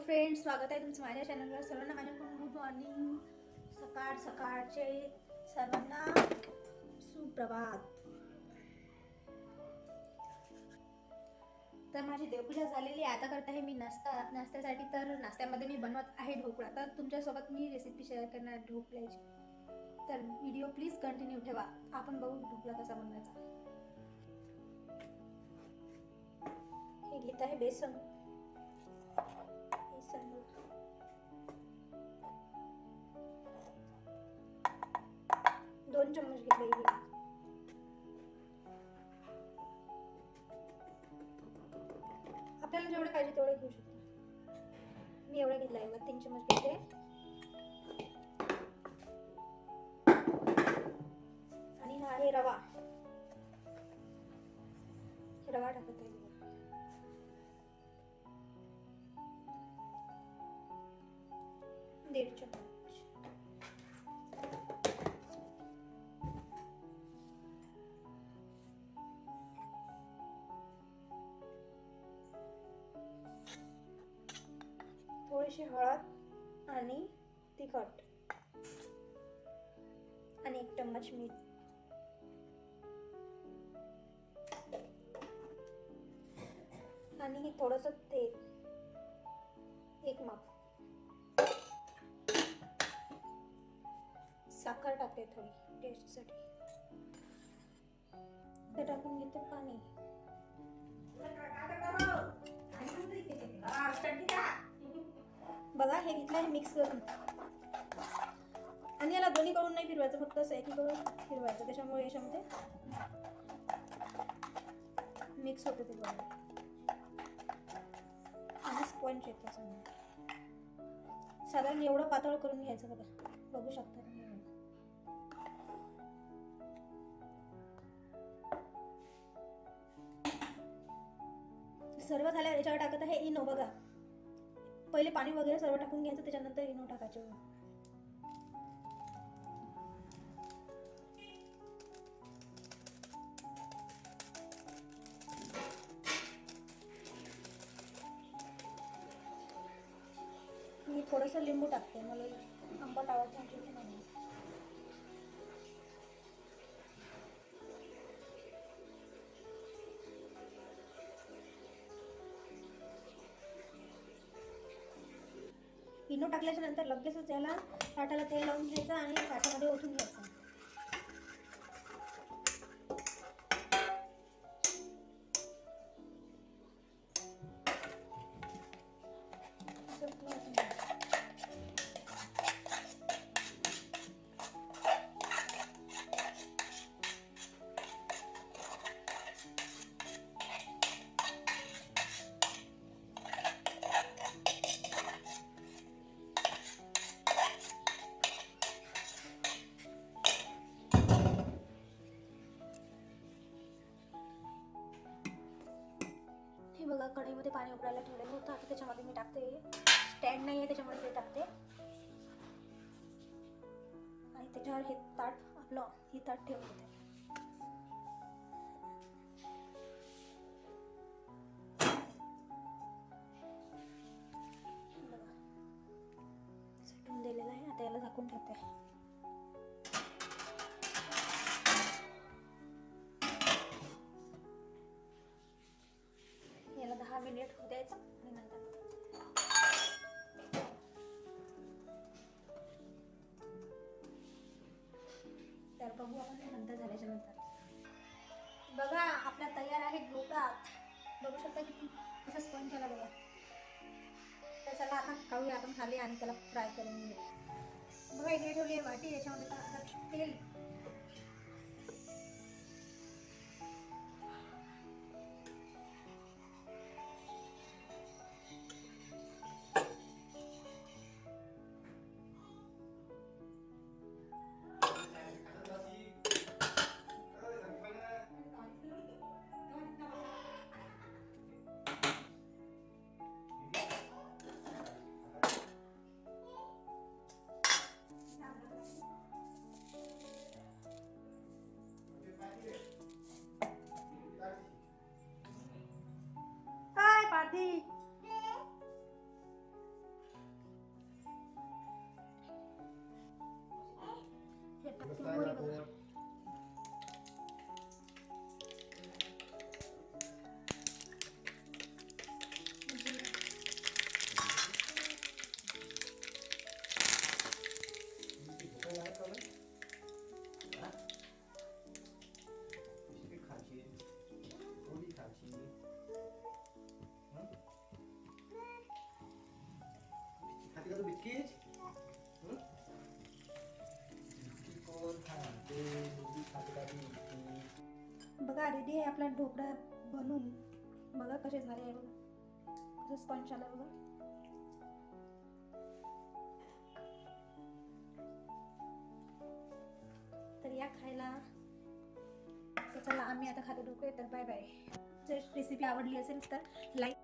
Hello friends, स्वागत आहे तुमचं माझ्या चॅनलवर. सर्वांना माझ्याकडून गुड मॉर्निंग. सकाळचे सर्वांना सुप्रभात. तर माझी देवपूजा झालेली आहे. आता करत आहे मी नाश्त्यासाठी. तर नाश्त्यामध्ये मी बनवत आहे ढोकळा. तर तुमच्यासोबत मी रेसिपी शेअर करणार ढोकळ्याची. तर व्हिडिओ प्लीज कंटिन्यू ठेवा. आपण बघू ढोकळा कसा बनवायचा. हे घेत आहे बेसन. 2 चम्मच घेतले. आपल्याला जेवढे पाहिजे तेवढे घेऊ शकतो. मी एवढे घेतला आहे. 3 चम्मच घेतले. आणि हा आहे रवा. रवा टाकत आहे. 1.5 चम्मच. थोडीशी हळद आणि तिखट आणि 1 चम्मच मीठ. आणि थोडंसं तेल, 1 माप. साखर टाकते थोडी टेस्टसाठी. ते टाकून घेते पाणी. बघा, हे घेतलं आहे मिक्स करून. आणि याला दोन्ही कडून नाही फिरवायचं, फक्त असं एकीकडून फिरवायचं. त्याच्यामुळे याच्यामध्ये मिक्स होते ते बघा. आणि स्पंज येतो त्याच्यामध्ये. साधारण एवढं पातळ करून घ्यायचं बघा. बघू शकता. सर्व झाल्यावर याच्यावर टाकत आहे इनो. बघा, पहिले पाणी वगैरे सर्व टाकून घ्यायचं, त्याच्यानंतर इनो टाकायचं. मी थोडंसं लिंबू टाकते, मला आंबट आवडतं. इनो टाकल्याच्या नंतर लगेचच याला पाटाला तेल लावून घ्यायचं आणि पाटामध्ये ओतून घ्यायचं. हे बघा, कढईमध्ये पाणी उकळायला ठेवलेलं होतं. आता त्याच्यामध्ये मी टाकते. स्टँड नाही आहे त्याच्यामध्ये ते टाकते. आणि त्याच्यावर हे ताट आपलं ही ताट ठेवून देते. बघा, झाकून दिलेलं आहे. आता याला झाकून ठेवते. याला 10 मिनिट होऊ द्यायचं. आणि नंतर तर बघू आपण नंतर झाल्याच्या नंतर. बघा, आपला तयार आहे ढोकळा. बघू शकता किती कसं स्पंज झाला बघा. तर चला आता काढूया आपण खाली आणि त्याला फ्राय करून घेऊ. बघा, इकडे ठेवली आहे वाटी. याच्यामध्ये टाकतात तेल. इतकीच कोण खाते मुलगी खाते का ती इतकी? बघा रेडी आहे आपला ढोकळा बनून. बघा कसे झाले आहे, बघा कसं स्पंज आलं बघा. तर या खायला. तर चला आम्ही आता खातो ढोकळे. तर बाय बाय. जर रेसिपी आवडली असेल तर लाईक